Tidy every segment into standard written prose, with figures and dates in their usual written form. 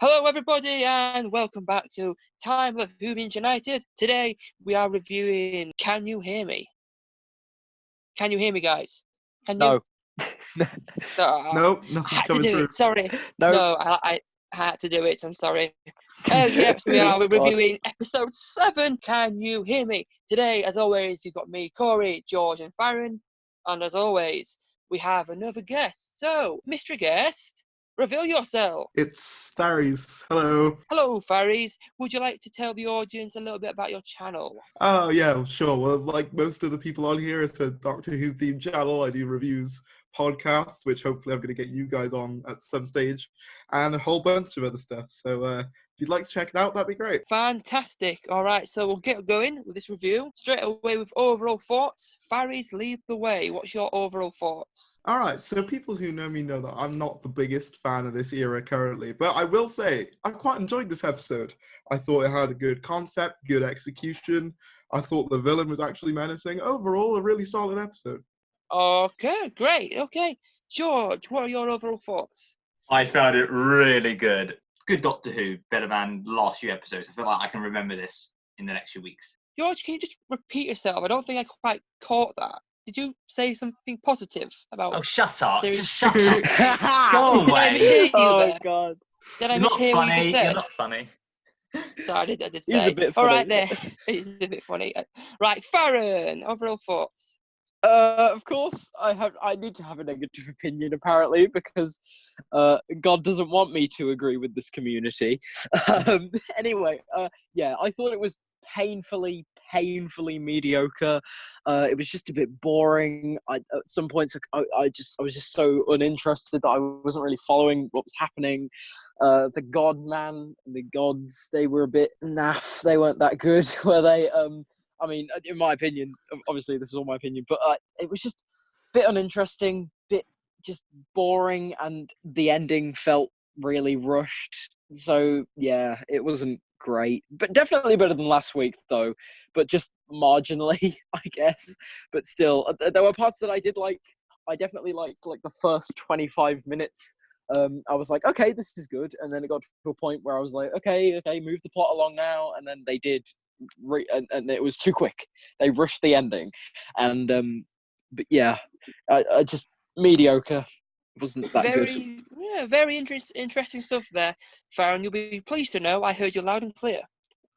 Hello everybody and welcome back to Time of Whovians United. Today we are reviewing Can You Hear Me? Can you hear me, guys? Can you? No. Nope, I nothing's had to coming do through. it, sorry. No. I had to do it, I'm sorry. Yes, we are God. reviewing episode 7, Can You Hear Me? Today, as always, you've got me, Corey, George and Farren. And as always, we have another guest. So, Mr. Guest, reveal yourself. It's Tharries. Hello. Hello, Tharries. Would you like to tell the audience a little bit about your channel? Oh, yeah, sure. Well, like most of the people on here, it's a Doctor Who themed channel. I do reviews, podcasts, which hopefully I'm going to get you guys on at some stage, and a whole bunch of other stuff. So if you'd like to check it out, that'd be great. Fantastic. All right, so we'll get going with this review straight away with overall thoughts. Tharries, lead the way. What's your overall thoughts? All right, so people who know me know that I'm not the biggest fan of this era currently, but I will say I quite enjoyed this episode. I thought it had a good concept, good execution. I thought the villain was actually menacing. Overall, a really solid episode. Okay, great. Okay. George, what are your overall thoughts? I found it really good. Good Doctor Who, better than last few episodes. I feel like I can remember this in the next few weeks. George, can you just repeat yourself? I don't think I quite caught that. Did you say something positive about... Oh, shut up. Series- Just shut up. Go Did I away. mishear you Oh there? God. Did I You're not mishear what you just funny. said? You're not funny. Sorry, I did He's say. a bit All funny. right, there. It's a bit funny. Right, Farren, overall thoughts. Of course, I need to have a negative opinion apparently because God doesn't want me to agree with this community. Anyway, yeah, I thought it was painfully mediocre. It was just a bit boring. At some points, I was just so uninterested that I wasn't really following what was happening. The God Man, the gods, they were a bit naff. They weren't that good, were they? I mean, in my opinion, obviously this is all my opinion, but it was just a bit uninteresting, bit just boring, and the ending felt really rushed. So yeah, it wasn't great, but definitely better than last week though, but just marginally, I guess. But still, there were parts that I did like. I definitely liked like the first 25 minutes. I was like, okay, this is good, and then it got to a point where I was like, okay, move the plot along now, and then they did. And it was too quick. They rushed the ending, and but yeah, I just mediocre. Wasn't that good. Yeah, very interesting stuff there, Farron. You'll be pleased to know I heard you loud and clear.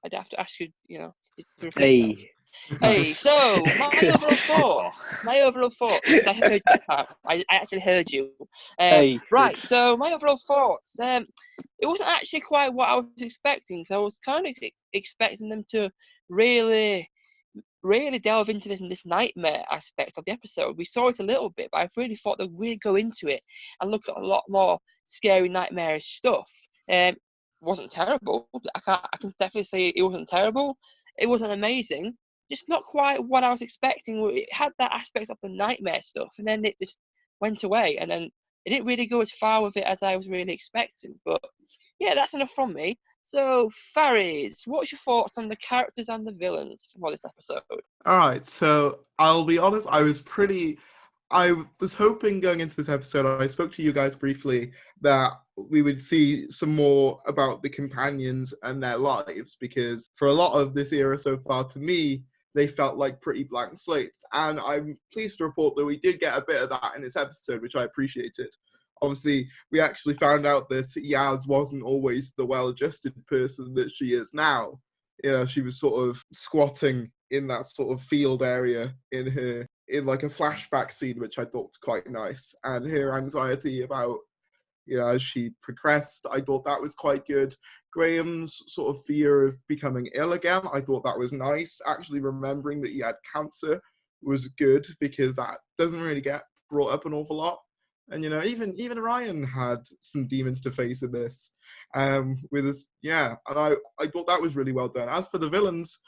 I'd have to ask you, to repeat yourself. Hey, so Good. my overall thoughts, because I heard you that time. I actually heard you. Right, Good. so my overall thoughts. It wasn't actually quite what I was expecting, because I was kind of expecting them to really delve into this nightmare aspect of the episode. We saw it a little bit, but I really thought they'd really go into it and look at a lot more scary, nightmarish stuff. It wasn't terrible. I can definitely say it wasn't terrible. It wasn't amazing. Just not quite what I was expecting. It had that aspect of the nightmare stuff, and then it just went away, and then it didn't really go as far with it as I was really expecting. But yeah, that's enough from me. So, Tharries, what's your thoughts on the characters and the villains for this episode? All right, so I'll be honest, I was hoping going into this episode, I spoke to you guys briefly, that we would see some more about the companions and their lives, because for a lot of this era so far, to me, they felt like pretty blank slates. And I'm pleased to report that we did get a bit of that in this episode, which I appreciated. Obviously, we actually found out that Yaz wasn't always the well-adjusted person that she is now. She was sort of squatting in that sort of field area in like a flashback scene, which I thought was quite nice. And her anxiety about, as she progressed, I thought that was quite good. Graham's sort of fear of becoming ill again, I thought that was nice. Actually remembering that he had cancer was good, because that doesn't really get brought up an awful lot. And even Ryan had some demons to face in this. With us, yeah, and I thought that was really well done. As for the villains,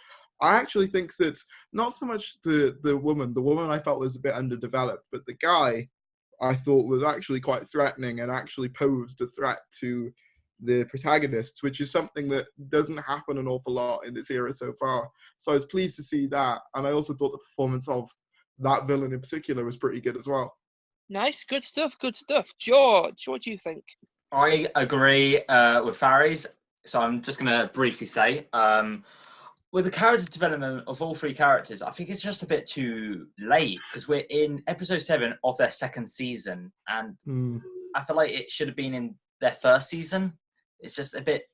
I actually think that not so much the woman I felt was a bit underdeveloped, but the guy I thought was actually quite threatening and actually posed a threat to the protagonists, which is something that doesn't happen an awful lot in this era so far. So I was pleased to see that, and I also thought the performance of that villain in particular was pretty good as well. Nice, good stuff. George, what do you think? I agree with Tharries. So I'm just going to briefly say, with the character development of all three characters, I think it's just a bit too late because we're in episode 7 of their second season, and I feel like it should have been in their first season. It's just a bit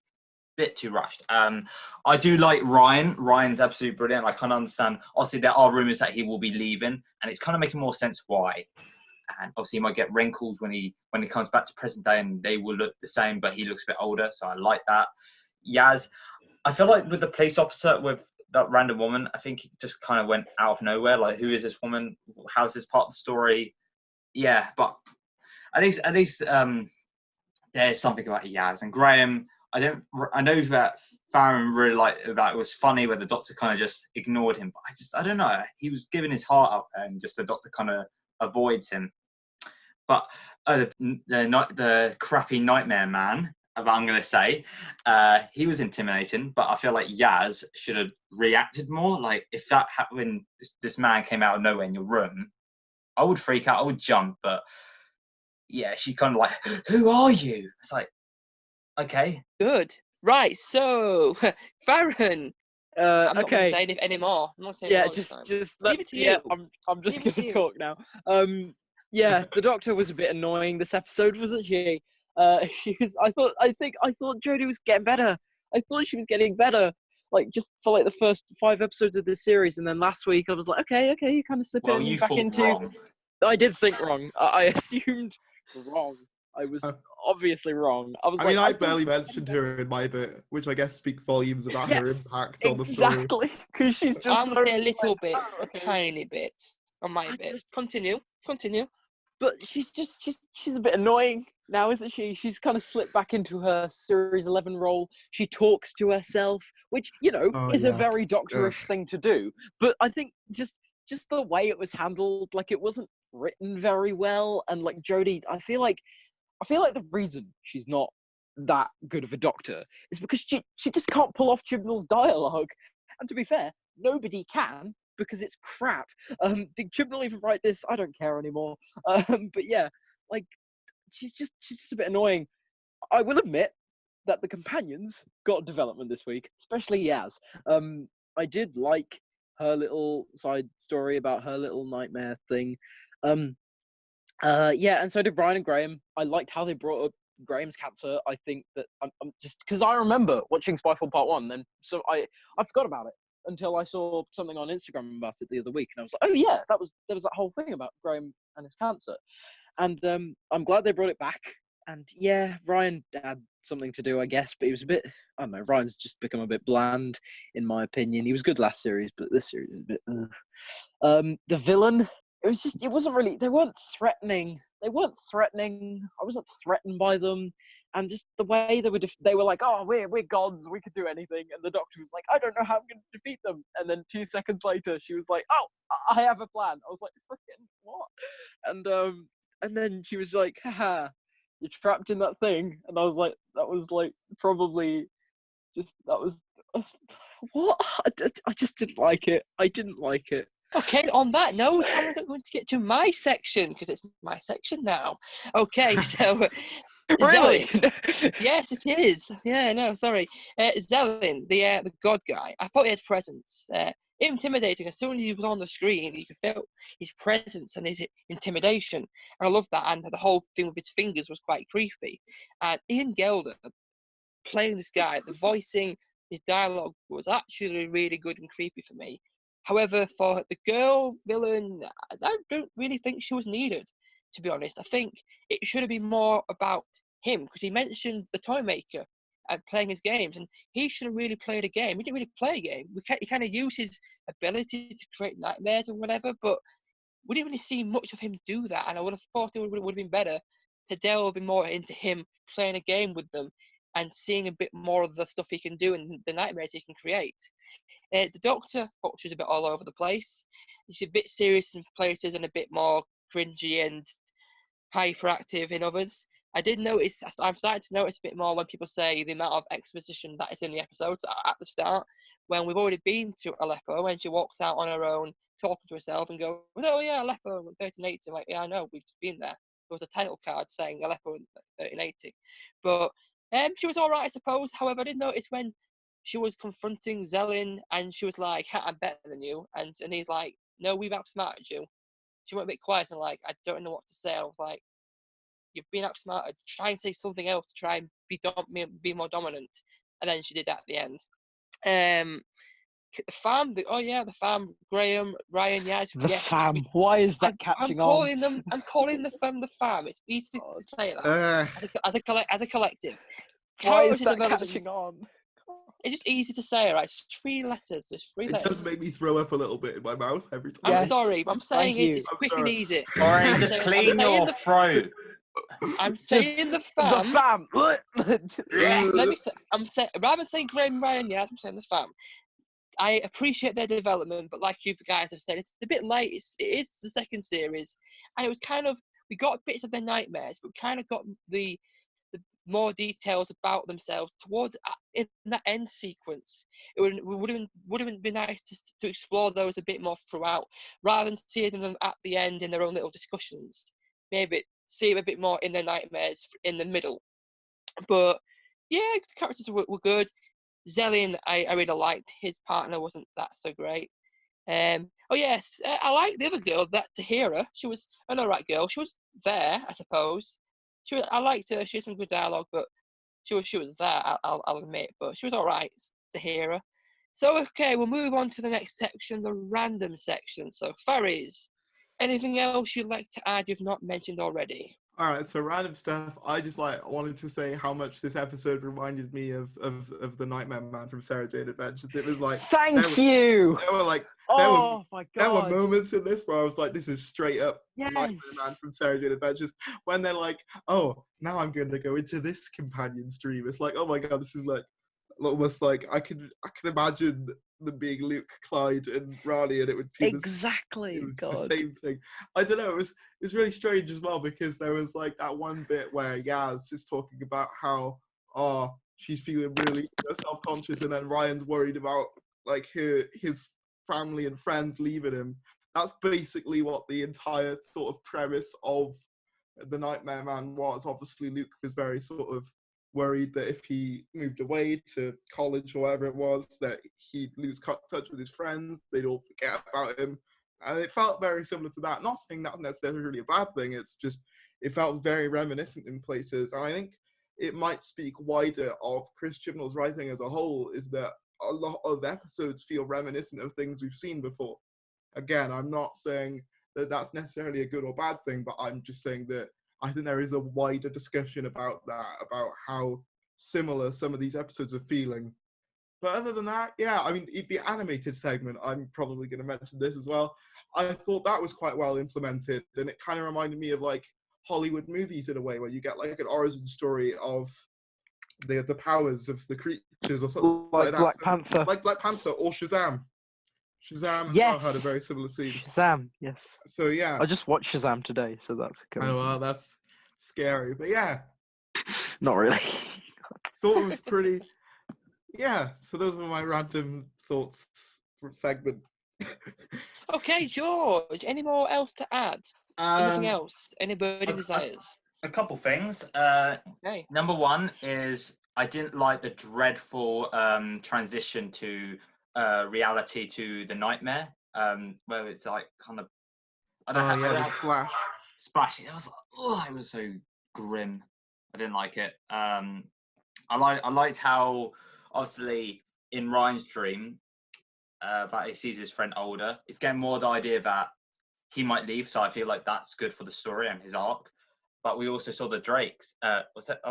too rushed. I do like Ryan. Ryan's absolutely brilliant. I kind of understand. Obviously, there are rumors that he will be leaving, and it's kind of making more sense why. And obviously, he might get wrinkles when he comes back to present day, and they will look the same, but he looks a bit older. So I like that. Yaz, I feel like with the police officer with that random woman, I think it just kind of went out of nowhere. Like, who is this woman? How's this part of the story? Yeah, but at least there's something about Yaz and Graham. I know that Farren really liked that. It was funny where the doctor kind of just ignored him, but I don't know. He was giving his heart out there, and just the doctor kind of avoids him. But the crappy nightmare man, I'm going to say, he was intimidating, but I feel like Yaz should have reacted more. Like, if that happened, this man came out of nowhere in your room, I would freak out, I would jump, but yeah, she kind of like, who are you? It's like, okay. Good. Right, so, Farren. I'm not going to Okay. say anything anymore. I'm not saying Yeah, it all this time. just Leave it to yeah, you. I'm just Leave it going to to you. talk now. Yeah, the doctor was a bit annoying this episode, wasn't she? She was. I thought Jodie was getting better. I thought she was getting better. Like, just for like the first 5 episodes of this series, and then last week I was like, okay, you're kind of slipping Well, you back thought into. wrong. I did think wrong. I assumed wrong. I was obviously wrong. I mean, I barely mentioned her in my bit, which I guess speak volumes about her impact on the story. Exactly, because she's just. I'm going to say a so, little like, bit, oh, okay. a tiny bit on my I bit. just- Continue. But she's a bit annoying now, isn't she? She's kind of slipped back into her Series 11 role. She talks to herself, which, is a very doctorish thing to do. But I think just the way it was handled, like, it wasn't written very well. And like Jodie, I feel like the reason she's not that good of a doctor is because she just can't pull off Chibnall's dialogue. And to be fair, nobody can, because it's crap. Did Chibnall even write this? I don't care anymore. But yeah, like, she's just a bit annoying. I will admit that the companions got development this week, especially Yaz. I did like her little side story about her little nightmare thing. Yeah, and so did Brian and Graham. I liked how they brought up Graham's cancer. I think that I'm just because I remember watching Spyfall Part 1, then so I forgot about it until I saw something on Instagram about it the other week, and I was like, oh yeah, there was that whole thing about Graham and his cancer, and I'm glad they brought it back. And yeah, Ryan had something to do, I guess, but he was a bit, I don't know, Ryan's just become a bit bland, in my opinion. He was good last series, but this series is a bit, the villain, it wasn't really, they weren't threatening. I wasn't threatened by them. And just the way they were like, oh, we're gods, we could do anything. And the doctor was like, I don't know how I'm going to defeat them. And then 2 seconds later, she was like, oh, I have a plan. I was like, freaking what? And then she was like, haha, you're trapped in that thing. And I was like, that was like probably just, that was, what? I just didn't like it. I didn't like it. Okay, on that note, I'm going to get to my section, because it's my section now. Okay, so... Really? Zelin. Yes, it is. Yeah, no, sorry. Zelin, the god guy, I thought he had presence. Intimidating. As soon as he was on the screen, you could feel his presence and his intimidation. And I love that. And the whole thing with his fingers was quite creepy. And Ian Gelder playing this guy, the voicing, his dialogue was actually really good and creepy for me. However, for the girl villain, I don't really think she was needed, to be honest. I think it should have been more about him, because he mentioned the toy maker and playing his games, and he should have really played a game. He didn't really play a game. He kind of used his ability to create nightmares and whatever, but we didn't really see much of him do that, and I would have thought it would have been better to delve more into him playing a game with them and seeing a bit more of the stuff he can do and the nightmares he can create. The Doctor is a bit all over the place. He's a bit serious in places and a bit more cringy and hyperactive in others. I'm starting to notice a bit more when people say the amount of exposition that is in the episodes at the start, when we've already been to Aleppo, when she walks out on her own, talking to herself and goes, oh yeah, Aleppo, 1380, like, yeah, I know, we've just been there. was a title card saying Aleppo in 1380. But she was all right, I suppose. However, I did notice when she was confronting Zelin and she was like, I'm better than you. And he's like, no, we've outsmarted you. She went a bit quiet and like, I don't know what to say. I was like, you've been outsmarted. Try and say something else to try and be more dominant. And then she did that at the end. The fam, the fam, Graham, Ryan, yes. The yes, fam. Why is that I'm catching calling on? them. I'm calling the fam. It's easy to God. say that as a collective. Why is Character that development. catching on? It's just easy to say, right? It's 3 letters. There's 3 It letters. does make me throw up a little bit in my mouth every time. I'm Yes. sorry. I'm saying Thank it. you. It's I'm quick sorry. and easy. Oren, just clean your throat. I'm saying the fam. The fam. Let me say. I'm saying rather than saying Graham, Ryan, I'm saying the fam. I appreciate their development, but like you guys have said, it's a bit late. It is the second series, and it was kind of, we got bits of their nightmares, but kind of got the more details about themselves towards in that end sequence. It would have been nice to explore those a bit more throughout, rather than seeing them at the end in their own little discussions. Maybe see them a bit more in their nightmares in the middle. But yeah, the characters were good. Zelin, I really liked. His partner wasn't that so great. I like the other girl, that Tahira. She was an alright girl. She was there, I suppose. I liked her. She had some good dialogue, but she was there. I'll admit, but she was alright, Tahira. So okay, we'll move on to the next section, the random section. So Tharries, anything else you'd like to add you've not mentioned already? All right, so random stuff. I just wanted to say how much this episode reminded me of the Nightmare Man from Sarah Jane Adventures. It was like Thank you. My God. There were moments in this where I was like, this is straight up Nightmare Man from Sarah Jane Adventures. When they're like, oh, now I'm going to go into this companion's dream. It's like, oh my God, this is like almost like I could imagine them being Luke, Clyde, and Riley, and it would be the same thing. I don't know. It was really strange as well, because there was like that one bit where Yaz is talking about how she's feeling really self-conscious, and then Ryan's worried about like his family and friends leaving him. That's basically what the entire sort of premise of the Nightmare Man was. Obviously, Luke was very sort of worried that if he moved away to college or whatever it was, that he'd lose touch with his friends, they'd all forget about him. And it felt very similar to that. Not saying that's necessarily a bad thing, it's just, it felt very reminiscent in places. And I think it might speak wider of Chris Chibnall's writing as a whole, is that a lot of episodes feel reminiscent of things we've seen before. Again, I'm not saying that that's necessarily a good or bad thing, but I'm just saying that I think there is a wider discussion about that, about how similar some of these episodes are feeling. But other than that, yeah, I mean, the animated segment, I'm probably going to mention this as well. I thought that was quite well implemented, and it kind of reminded me of like Hollywood movies in a way, where you get like an origin story of the powers of the creatures or something like that. Black Panther. Like Black Panther or Shazam. Shazam Yes. as well had a very similar scene. Shazam, yes. So yeah. I just watched Shazam today, so that's a coincidence. Oh, well, that's scary. But yeah. Not really. Thought it was pretty. Yeah, so those were my random thoughts segment. Okay, George, any more else to add? Anything else? Anybody desires? A couple things. Okay. Number one is I didn't like the dreadful transition to reality to the nightmare, where it's like kind of The splashing. It was it was so grim. I didn't like it. I liked how obviously in Ryan's dream that he sees his friend older. It's getting more the idea that he might leave, so I feel like that's good for the story and his arc. But we also saw the Drakes. Are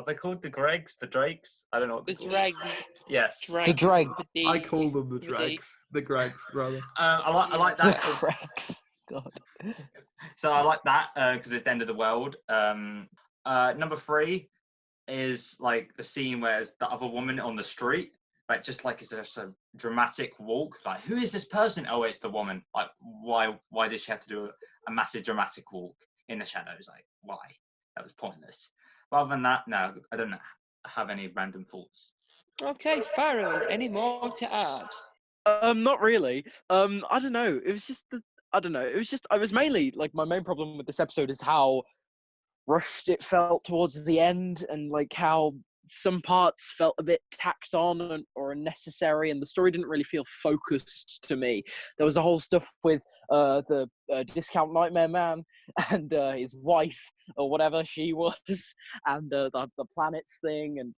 they called the Gregs? The Drakes? I don't know. The Dregs. Yes. The Dreg. I call them the Dregs. The Gregs, rather. I like that. The Gregs. God. So I like that because it's the end of the world. Number 3 is like the scene where it's the other woman on the street. Like just like it's just a dramatic walk. Like, who is this person? Oh, it's the woman. Like, why did she have to do a massive dramatic walk in the shadows? Like, why? That was pointless. But other than that, no, I don't have any random thoughts. Okay, Farren, any more to add? Not really. I don't know. It was just I was mainly like, my main problem with this episode is how rushed it felt towards the end, and like how some parts felt a bit tacked on or unnecessary, and the story didn't really feel focused to me. There was a whole stuff with the discount nightmare man and his wife or whatever she was, and the planets thing, and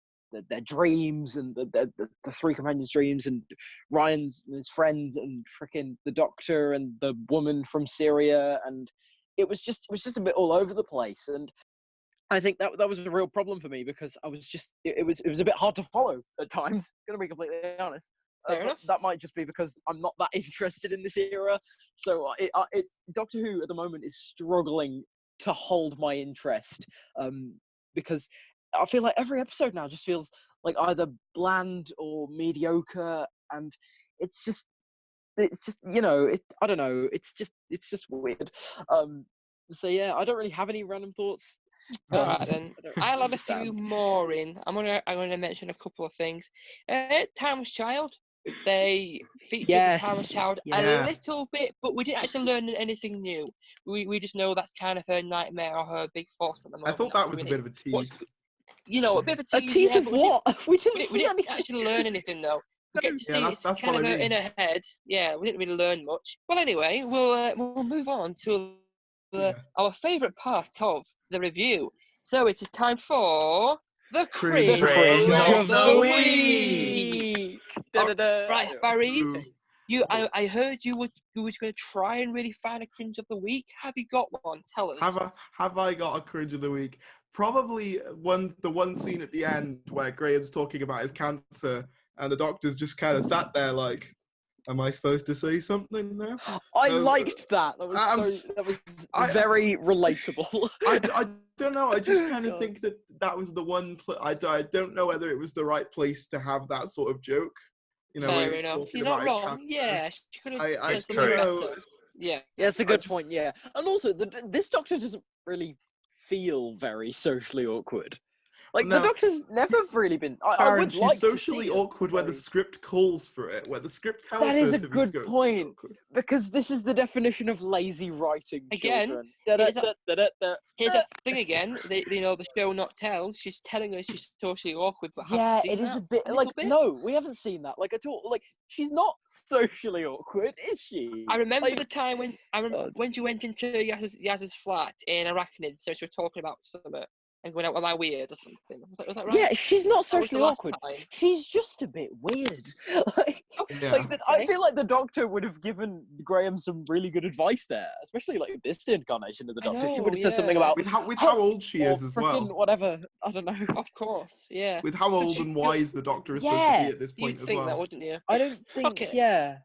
their dreams, and the three companions' dreams, and Ryan's and his friends, and freaking the doctor and the woman from Syria, and it was just a bit all over the place. And I think that was a real problem for me, because I was just it was a bit hard to follow at times. Gonna be completely honest. Fair enough. That might just be because I'm not that interested in this era. So it's Doctor Who at the moment is struggling to hold my interest, because I feel like every episode now just feels like either bland or mediocre, and it's just I don't know. It's just weird. So yeah, I don't really have any random thoughts. All right then. I'll add a few understand. more in. I'm gonna mention a couple of things. Timeless Child. They featured the Timeless Child a Yeah. little bit, but we didn't actually learn anything new. We just know that's kind of her nightmare or her big force at the I moment. thought that was a bit of a tease. A bit of a A tease. tease Yeah, of but what? We didn't we see didn't anything. actually learn anything though. We get to see that's it's kind what of I her mean. in her head. Yeah, we didn't really learn much. Well, anyway, we'll move on to our favourite part of the review. So it is time for the Cringe cringe of of the the week. week. Da-da-da. Right, Barry's. Ooh. I heard you were going to try and really find a cringe of the week. Have you got one? Tell us. Have I got a cringe of the week? Probably the one scene at the end where Graham's talking about his cancer and the doctor's just kind of sat there like, am I supposed to say something now? I liked that. That was very relatable. I don't know. I just kind of God. think that was the one. I don't know whether it was the right place to have that sort of joke. You know, when Fair he was enough. talking You're not about his wrong. cancer. Yeah, she could have I said It's something true. better. Yeah. Yeah, it's a good just- point. Yeah, and also this doctor doesn't really feel very socially awkward. Like the No, doctor's never she's- really been. I Farren, would she's like socially to see awkward where the very- script calls for it, where the script tells That her is a to be good socially point. awkward. Because this is the definition of lazy writing. Again, children. here's that Da-da-da-da-da-da. thing again. The show not tell. She's telling us she's socially awkward, but have Yeah, you seen it is that? a bit little like bit? no, we haven't seen that like at all. Like she's not socially awkward, is she? I remember Like, the time God. when she went into Yaz's flat in Arachnid, so she was talking about something and going out, am I weird or something? Was that right? Yeah, she's not That was the socially last awkward. time. She's just a bit weird. like, Yeah. I feel like the Doctor would have given Graham some really good advice there, especially like this incarnation of the I Doctor. She know, would have said something yeah. about With how old she or is as frickin' well. whatever. I don't know. Of course, yeah. With how old She- and wise the Doctor is supposed to Yeah. be at this You'd point as think that, well. wouldn't you? I don't think. Okay. Yeah.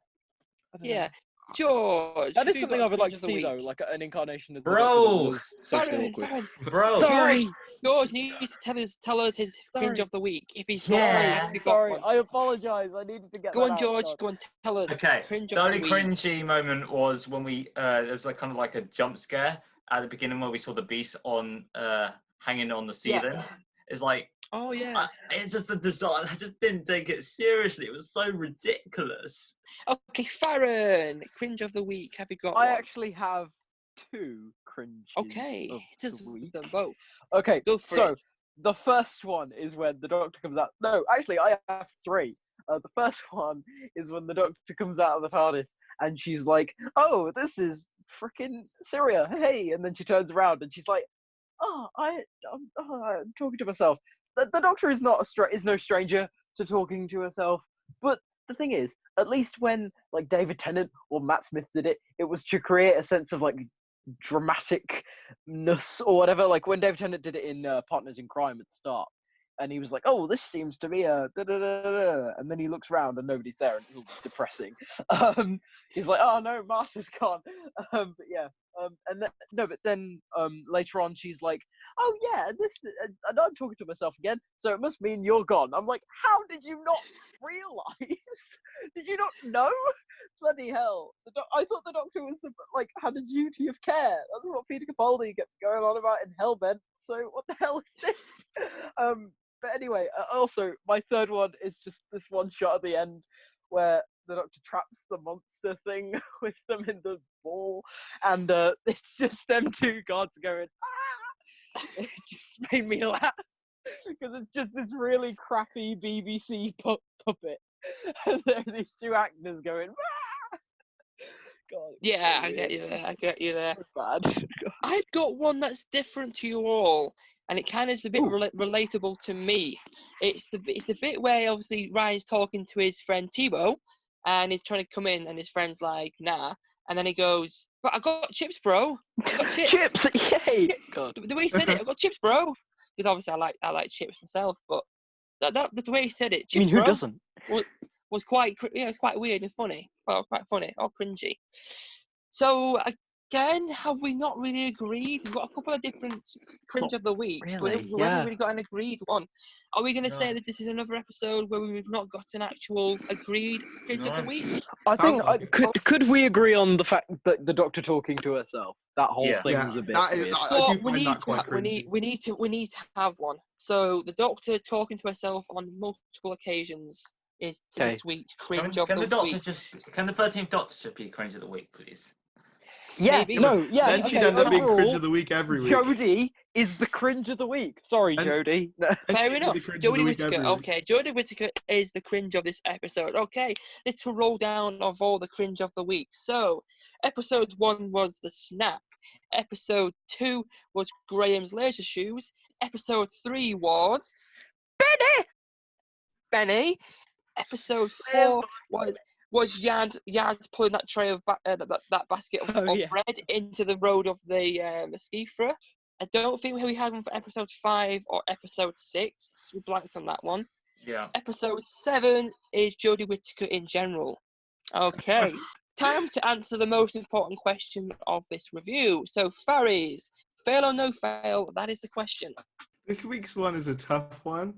I don't Yeah. know. George. That have is you something got I a would like cringe to of the see though, week? like an incarnation of the Bro. Doctor that was socially Farren, awkward. Farren. Bro. Sorry. George needs to tell us his cringe Sorry. of the week. If he's Yeah. not, Sorry, have you got sorry. one? I apologize. I needed to get Go that on, out. George. God. Go on, tell us. Okay, Cringe the of only the week. cringy moment was when we there was like kind of like a jump scare at the beginning where we saw the beast on hanging on the Yeah. ceiling. It's like Oh yeah. it's just the design. I just didn't take it seriously. It was so ridiculous. Okay, Farren. Cringe of the week. Have you got I one? actually have two cringes Okay, of hit us the with week. them both. Okay, Go for so it. the first one is when the Doctor comes out. No, actually, I have three. The first one is when the Doctor comes out of the TARDIS and she's like, "Oh, this is freaking Syria, hey!" And then she turns around and she's like, "Oh, I'm talking to myself." The Doctor is not is no stranger to talking to herself, but the thing is, at least when like David Tennant or Matt Smith did it, it was to create a sense of like dramaticness or whatever. Like when David Tennant did it in Partners in Crime at the start, and he was like, "Oh, this seems to be a da da da da," and then he looks around and nobody's there, and it's all depressing. He's like, "Oh no, Martha's gone." But yeah, but then later on she's like, "Oh yeah, and I'm talking to myself again, so it must mean you're gone." I'm like, "How did you not realize? Did you not know? Bloody hell! I thought the Doctor was like had a duty of care. That's what Peter Capaldi kept going on about in Hellbent. So what the hell is this?" But anyway, also my third one is just this one shot at the end where the Doctor traps the monster thing with them in the ball, and it's just them two guards going, "Ah!" It just made me laugh because it's just this really crappy BBC puppet, and there are these two actors going. "Ah!" God, Yeah, so I get weird. you there. I get you there. So bad. I've got one that's different to you all, and it kind of is a bit Ooh. relatable to me. It's the bit where obviously Ryan's talking to his friend Tebow, and he's trying to come in, and his friend's like, "Nah," and then he goes, "But I got chips, bro. I got chips." Chips, yay! God. The way he said it, "I got chips, bro," because obviously I like chips myself, but that's the way he said it. I mean, Chips, who bro, doesn't? was quite it's quite weird and funny. Well, quite funny or cringy. So again, have we not really agreed? We've got a couple of different cringe of the weeks, but really, we haven't yeah. really got an agreed one. Are we going to No. say that this is another episode where we've not got an actual agreed cringe of the No. week? I think Sounds like it. could we agree on the fact that the Doctor talking to herself? That whole Yeah. thing Yeah, was a bit that is. weird. I do But we find need that quite cringy. we need to have one. So the Doctor talking to herself on multiple occasions is Okay. this week's cringe of Can the the Doctor week. can the 13th Doctor just be cringe of the week, please? Yeah, Maybe. no, yeah. Then she'd Okay, end up being cringe overall, of the week every week. Jodie is the cringe of the week. Sorry, And- Jodie. Then Fair she'd be enough. the cringe of the Jodie week Whittaker. every week. Okay, Jodie Whittaker is the cringe of this episode. Okay, little roll down of all the cringe of the week. So, episode 1 was the snap. Episode 2 was Graham's laser shoes. Episode 3 was Benny. Episode 4 was Yad pulling that tray of that basket of, Oh, of yeah. bread into the road of the Mesquifra. I don't think we had one for episode 5 or episode 6. We blanked on that one. Yeah. Episode 7 is Jodie Whittaker in general. Okay, time to answer the most important question of this review. So, Tharries, fail or no fail? That is the question. This week's one is a tough one.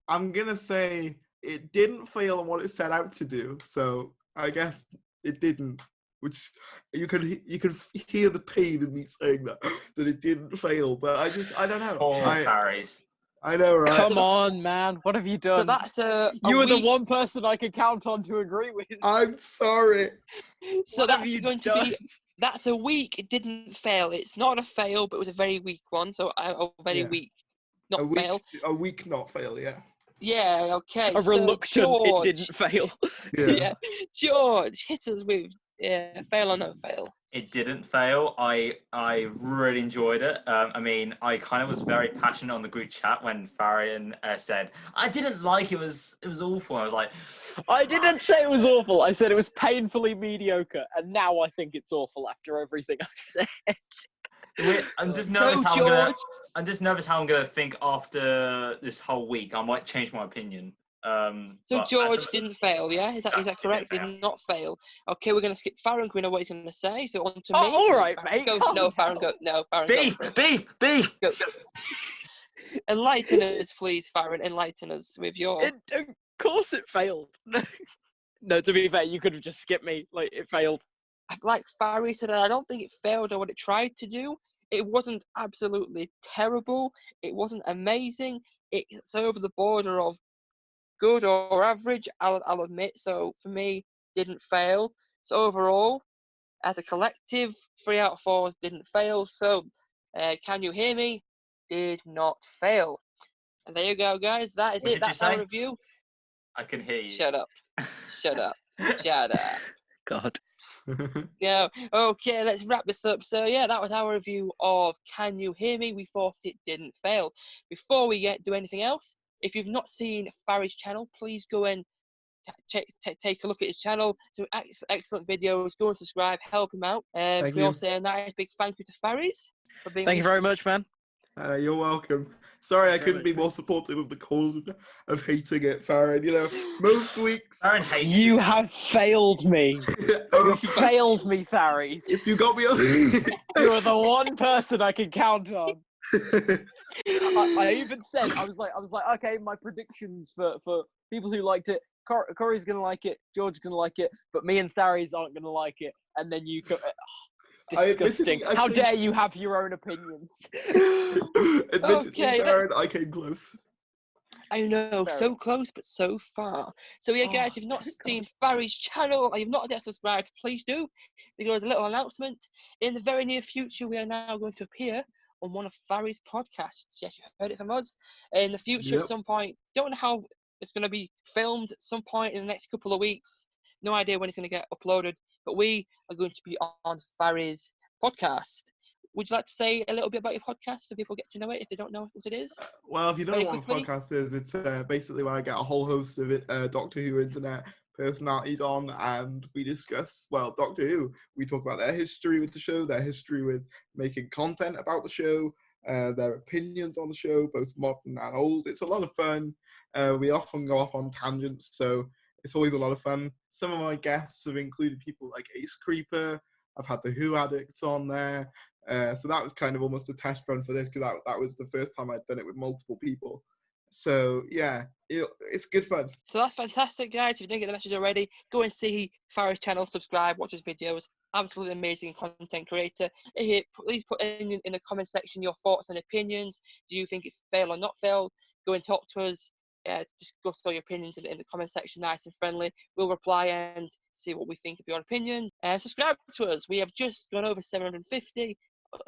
I'm gonna say it didn't fail on what it set out to do, so I guess it didn't. Which you could hear the pain in me saying that it didn't fail, but I don't know. Poor Tharries. I know, right? Come on, man. What have you done? So that's you were the week. one person I could count on to agree with. I'm sorry. So What have that's you going to done? be. That's a week. It didn't fail. It's not a fail, but it was a very weak one. So a very Yeah. weak, not A week, fail. a week not fail, yeah. Yeah. Okay. A so reluctant, George, it didn't fail. Yeah. George, hit us with fail or no fail. It didn't fail. I really enjoyed it. I mean, I kind of was very passionate on the group chat when Farren said, "I didn't like it. It was awful." I was like, I didn't say it was awful. I said it was painfully mediocre, and now I think it's awful after everything I've said. I'm just So, nervous how George, I'm just nervous how I'm gonna think after this whole week. I might change my opinion. So but George didn't fail, yeah? Is that No, he didn't correct? fail. Did not fail. Okay, we're gonna skip Farren. We know what he's gonna say. So on to Oh, me. all right, Farren, mate, Go, calm no, Farren. down. Go. No, Farren. Go beef, for it. beef. Go. Enlighten us, please, Farren. Enlighten us with your. Of course it failed. No, to be fair, you could have just skipped me. Like, it failed. Like Farry said, I don't think it failed on what it tried to do. It wasn't absolutely terrible. It wasn't amazing. It's over the border of good or average, I'll admit. So for me, didn't fail. So overall, as a collective, 3 out of 4s didn't fail. So can you hear me? Did not fail. And there you go, guys. That is What it. did you That's our say? review. I can hear you. Shut up. Shut up. Shut up. God. No. Okay, let's wrap this up. So yeah, that was our review of Can You Hear Me? We thought it didn't fail. Before we do anything else, if you've not seen Farry's channel, please go and take a look at his channel. Some excellent videos. Go and subscribe. Help him out. Thank We you. all say a nice big thank you to Farry's for being. Thank you very much, man. You're welcome. Sorry, I Very couldn't much, be more supportive of the cause of hating it, Farren. You know, most weeks. Farren hates You have failed me. You failed me, Tharries. If you got me on. You are the one person I can count on. I even said I was like, okay, my predictions for people who liked it. Corey's gonna like it, George's gonna like it, but me and Tharries aren't gonna like it. And then you go, disgusting. I How think- dare you have your own opinions? Admittedly, Okay, Farren, I came close. I know, Fair so enough. close but so far. So yeah, guys, Oh, if you've not God. seen Farry's channel and you've not yet subscribed, please do. Because a little announcement, in the very near future, we are now going to appear on one of Farry's podcasts. Yes, you heard it from us. In the future, Yep. at some point, don't know how it's going to be filmed at some point in the next couple of weeks. No idea when it's going to get uploaded, but we are going to be on Farry's podcast. Would you like to say a little bit about your podcast so people get to know it if they don't know what it is? Well, if you don't Very know what a quickly. podcast is, it's basically where I get a whole host of Doctor Who internet personalities on, and we discuss, well, Doctor Who. We talk about their history with the show, their history with making content about the show, their opinions on the show, both modern and old. It's a lot of fun. We often go off on tangents, so it's always a lot of fun. Some of my guests have included people like Ace Creeper. I've had the Who Addicts on there. So that was kind of almost a test run for this, because that was the first time I'd done it with multiple people. So yeah, it's good fun. So that's fantastic, guys. If you didn't get the message already, go and see Farrah's channel, subscribe, watch his videos. Absolutely amazing content creator. Please put in the comment section your thoughts and opinions. Do you think it failed or not failed? Go and talk to us. Discuss all your opinions in the comment section, nice and friendly. We'll reply and see what we think of your opinions. Subscribe to us. We have just gone over 750.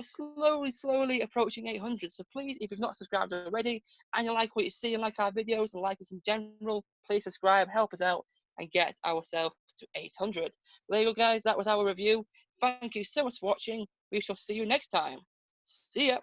Slowly approaching 800. So please, if you've not subscribed already and you like what you see and like our videos and like us in general, please subscribe, help us out and get ourselves to 800. There you go, guys. That was our review. Thank you so much for watching. We shall see you next time. See ya.